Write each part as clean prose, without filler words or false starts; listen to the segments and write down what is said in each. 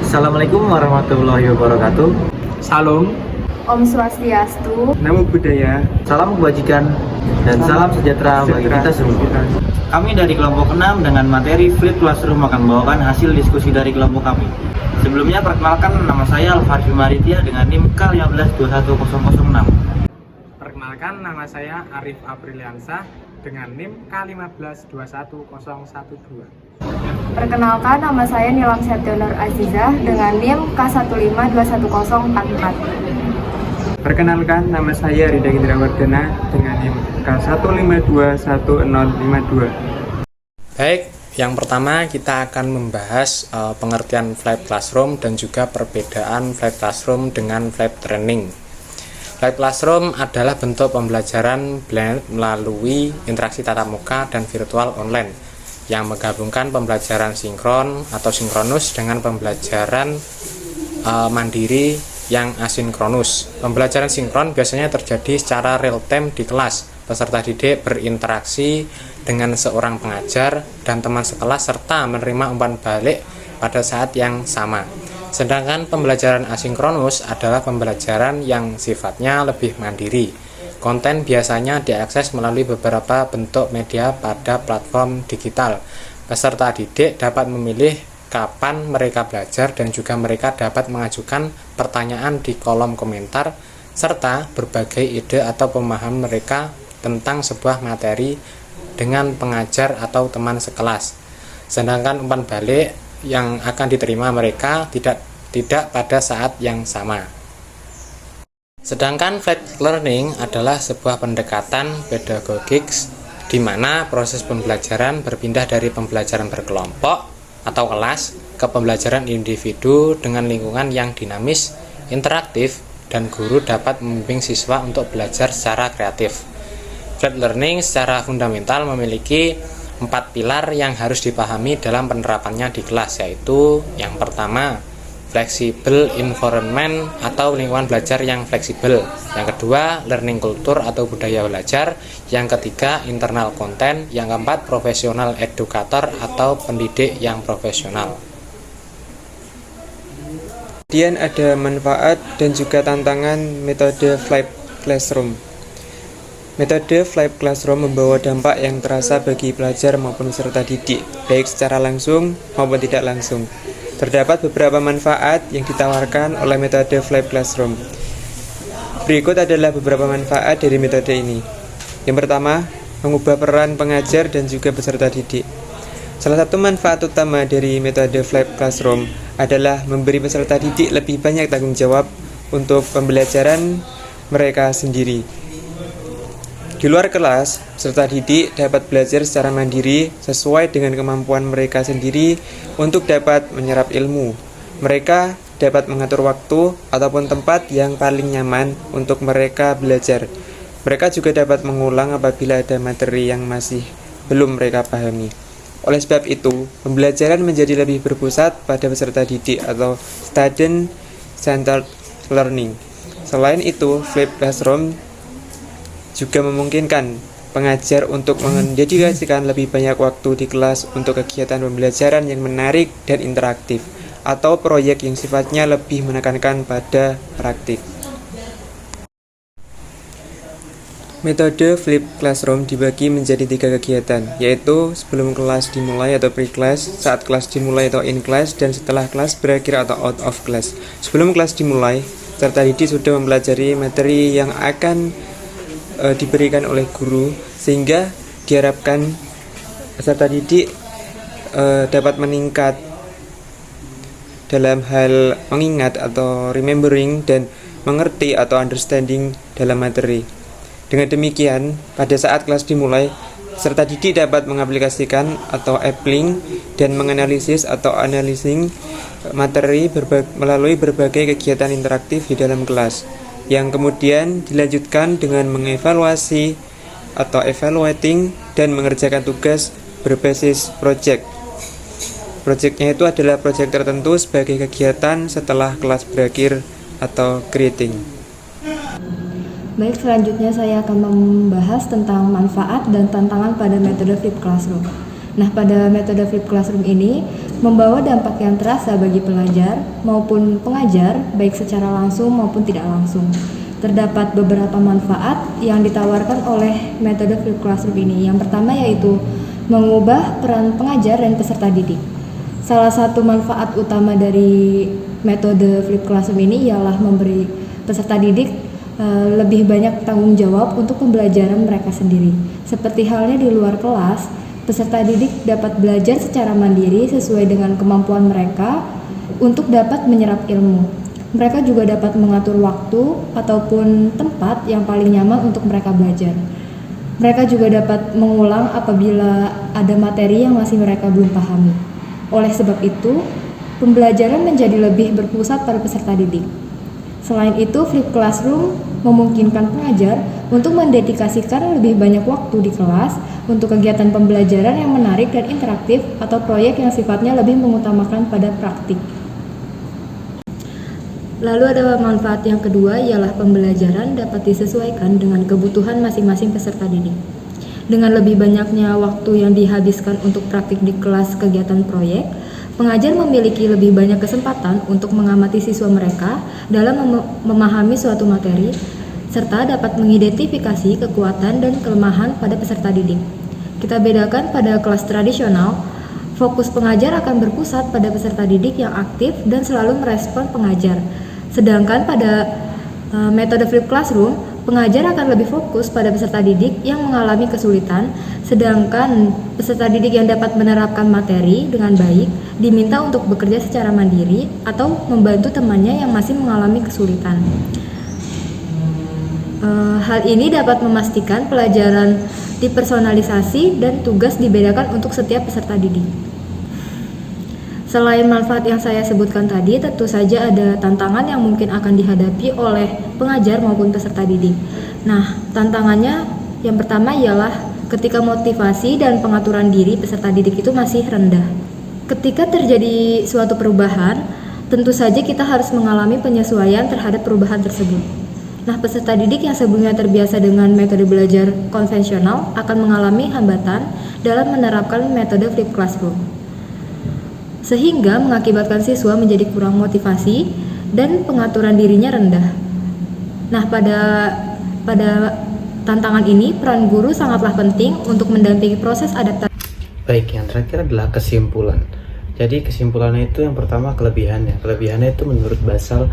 Assalamualaikum warahmatullahi wabarakatuh. Salam, Om Swastiastu. Namo Buddhaya, Salam kebajikan dan salam sejahtera bagi kita semua. Kami dari kelompok 6 dengan materi Flip Classroom akan membawakan hasil diskusi dari kelompok kami. Sebelumnya perkenalkan, nama saya Alfarfi Maritia dengan NIM K1521006. perkenalkan nama saya Arif Apriliansah dengan NIM K1521012. Perkenalkan, nama saya Nilam Septionur Azizah dengan NIM K1521044. Perkenalkan nama saya Rida Indrawardana dengan NIM K1521052. Baik, yang pertama kita akan membahas pengertian flipped classroom dan juga perbedaan flipped classroom dengan flipped learning. Flipped classroom adalah bentuk pembelajaran blended melalui interaksi tatap muka dan virtual online yang menggabungkan pembelajaran sinkron atau sinkronus dengan pembelajaran mandiri yang asinkronus. Pembelajaran sinkron biasanya terjadi secara real time di kelas. Peserta didik berinteraksi dengan seorang pengajar dan teman sekelas serta menerima umpan balik pada saat yang sama. Sedangkan pembelajaran asinkronus adalah pembelajaran yang sifatnya lebih mandiri. Konten biasanya diakses melalui beberapa bentuk media pada platform digital. Peserta didik dapat memilih kapan mereka belajar dan juga mereka dapat mengajukan pertanyaan di kolom komentar serta berbagai ide atau pemahaman mereka tentang sebuah materi dengan pengajar atau teman sekelas. Sedangkan umpan balik yang akan diterima mereka tidak pada saat yang sama. Sedangkan flipped learning adalah sebuah pendekatan pedagogik di mana proses pembelajaran berpindah dari pembelajaran berkelompok atau kelas ke pembelajaran individu dengan lingkungan yang dinamis, interaktif, dan guru dapat membimbing siswa untuk belajar secara kreatif. Flipped learning secara fundamental memiliki 4 pilar yang harus dipahami dalam penerapannya di kelas, yaitu yang pertama, flexible environment atau lingkungan belajar yang fleksibel. Yang kedua, learning culture atau budaya belajar. Yang ketiga, internal content. Yang keempat, profesional educator atau pendidik yang profesional. Kemudian ada manfaat dan juga tantangan metode flipped classroom. Metode flipped classroom membawa dampak yang terasa bagi pelajar maupun peserta didik, baik secara langsung maupun tidak langsung. Terdapat beberapa manfaat yang ditawarkan oleh metode flipped classroom. Berikut adalah beberapa manfaat dari metode ini. Yang pertama, mengubah peran pengajar dan juga peserta didik. Salah satu manfaat utama dari metode flipped classroom adalah memberi peserta didik lebih banyak tanggung jawab untuk pembelajaran mereka sendiri. Di luar kelas, peserta didik dapat belajar secara mandiri sesuai dengan kemampuan mereka sendiri untuk dapat menyerap ilmu. Mereka dapat mengatur waktu ataupun tempat yang paling nyaman untuk mereka belajar. Mereka juga dapat mengulang apabila ada materi yang masih belum mereka pahami. Oleh sebab itu, pembelajaran menjadi lebih berpusat pada peserta didik atau student-centered learning. Selain itu, flipped classroom juga memungkinkan pengajar untuk mendedikasikan lebih banyak waktu di kelas untuk kegiatan pembelajaran yang menarik dan interaktif atau proyek yang sifatnya lebih menekankan pada praktik. Metode flipped classroom dibagi menjadi 3 kegiatan, yaitu sebelum kelas dimulai atau pre-class, saat kelas dimulai atau in-class, dan setelah kelas berakhir atau out of class. Sebelum kelas dimulai, peserta didik sudah mempelajari materi yang akan diberikan oleh guru, sehingga diharapkan peserta didik dapat meningkat dalam hal mengingat atau remembering dan mengerti atau understanding dalam materi. Dengan demikian, pada saat kelas dimulai, peserta didik dapat mengaplikasikan atau applying dan menganalisis atau analyzing materi melalui berbagai kegiatan interaktif di dalam kelas, yang kemudian dilanjutkan dengan mengevaluasi atau evaluating dan mengerjakan tugas berbasis project. Projectnya itu adalah project tertentu sebagai kegiatan setelah kelas berakhir atau grading. Baik, selanjutnya saya akan membahas tentang manfaat dan tantangan pada metode flipped classroom. Nah, pada metode flipped classroom ini membawa dampak yang terasa bagi pelajar maupun pengajar, baik secara langsung maupun tidak langsung. Terdapat beberapa manfaat yang ditawarkan oleh metode flipped classroom ini. Yang pertama yaitu mengubah peran pengajar dan peserta didik. Salah satu manfaat utama dari metode flipped classroom ini ialah memberi peserta didik lebih banyak tanggung jawab untuk pembelajaran mereka sendiri. Seperti halnya di luar kelas, peserta didik dapat belajar secara mandiri sesuai dengan kemampuan mereka untuk dapat menyerap ilmu. Mereka juga dapat mengatur waktu ataupun tempat yang paling nyaman untuk mereka belajar. Mereka juga dapat mengulang apabila ada materi yang masih mereka belum pahami. Oleh sebab itu, pembelajaran menjadi lebih berpusat pada peserta didik. Selain itu, flipped classroom memungkinkan pengajar untuk mendedikasikan lebih banyak waktu di kelas untuk kegiatan pembelajaran yang menarik dan interaktif atau proyek yang sifatnya lebih mengutamakan pada praktik. Lalu ada manfaat yang kedua ialah pembelajaran dapat disesuaikan dengan kebutuhan masing-masing peserta didik. Dengan lebih banyaknya waktu yang dihabiskan untuk praktik di kelas kegiatan proyek, pengajar memiliki lebih banyak kesempatan untuk mengamati siswa mereka dalam memahami suatu materi, serta dapat mengidentifikasi kekuatan dan kelemahan pada peserta didik. Kita bedakan pada kelas tradisional, fokus pengajar akan berpusat pada peserta didik yang aktif dan selalu merespon pengajar. Sedangkan pada metode flipped classroom, pengajar akan lebih fokus pada peserta didik yang mengalami kesulitan, sedangkan peserta didik yang dapat menerapkan materi dengan baik diminta untuk bekerja secara mandiri atau membantu temannya yang masih mengalami kesulitan. Hal ini dapat memastikan pelajaran dipersonalisasi dan tugas dibedakan untuk setiap peserta didik. Selain manfaat yang saya sebutkan tadi, tentu saja ada tantangan yang mungkin akan dihadapi oleh pengajar maupun peserta didik. Nah, tantangannya yang pertama ialah ketika motivasi dan pengaturan diri peserta didik itu masih rendah. Ketika terjadi suatu perubahan, tentu saja kita harus mengalami penyesuaian terhadap perubahan tersebut. Nah, peserta didik yang sebelumnya terbiasa dengan metode belajar konvensional akan mengalami hambatan dalam menerapkan metode flipped classroom, sehingga mengakibatkan siswa menjadi kurang motivasi dan pengaturan dirinya rendah. Nah, pada tantangan ini, peran guru sangatlah penting untuk mendampingi proses adaptasi. Baik, yang terakhir adalah kesimpulan. Jadi kesimpulannya itu yang pertama kelebihannya. Kelebihannya itu menurut Basel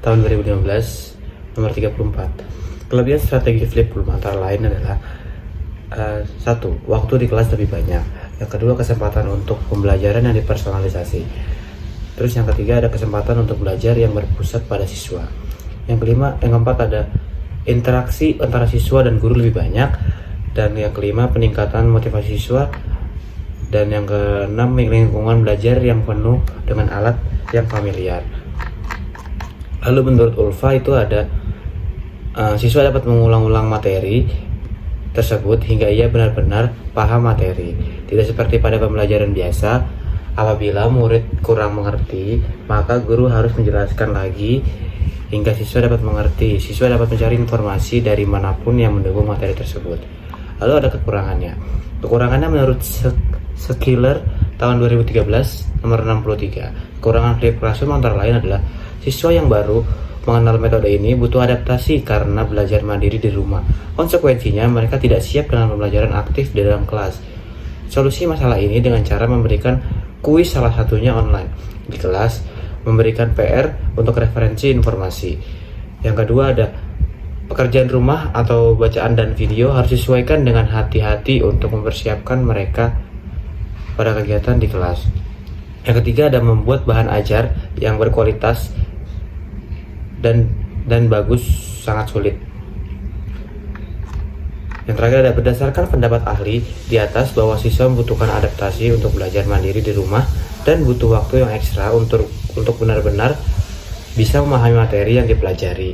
tahun 2015 nomor 34. Kelebihan strategi flipped classroom antara lain adalah 1. Waktu di kelas lebih banyak. Yang kedua, kesempatan untuk pembelajaran yang dipersonalisasi. Terus yang ketiga, ada kesempatan untuk belajar yang berpusat pada siswa. Yang keempat ada interaksi antara siswa dan guru lebih banyak. Dan yang kelima, peningkatan motivasi siswa. Dan yang keenam, lingkungan belajar yang penuh dengan alat yang familiar. Lalu menurut Ulfa itu ada siswa dapat mengulang-ulang materi tersebut hingga ia benar-benar paham materi. Tidak seperti pada pembelajaran biasa, apabila murid kurang mengerti, maka guru harus menjelaskan lagi hingga siswa dapat mengerti. Siswa dapat mencari informasi dari manapun yang mendukung materi tersebut. Lalu ada kekurangannya. Kekurangannya menurut Skiller tahun 2013 nomor 63. Kekurangan flipped classroom antara lain adalah siswa yang baru mengenal metode ini butuh adaptasi karena belajar mandiri di rumah. Konsekuensinya, mereka tidak siap dengan pembelajaran aktif di dalam kelas. Solusi masalah ini dengan cara memberikan kuis, salah satunya online di kelas, memberikan PR untuk referensi informasi. Yang kedua ada pekerjaan rumah atau bacaan dan video harus disesuaikan dengan hati-hati untuk mempersiapkan mereka pada kegiatan di kelas. Yang ketiga ada membuat bahan ajar yang berkualitas dan bagus sangat sulit. Yang terakhir ada berdasarkan pendapat ahli di atas bahwa siswa membutuhkan adaptasi untuk belajar mandiri di rumah dan butuh waktu yang ekstra untuk benar-benar bisa memahami materi yang dipelajari.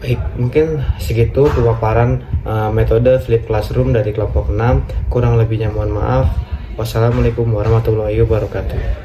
Baik, mungkin segitu pemaparan metode flipped classroom dari kelompok 6. Kurang lebihnya mohon maaf. Wassalamualaikum warahmatullahi wabarakatuh.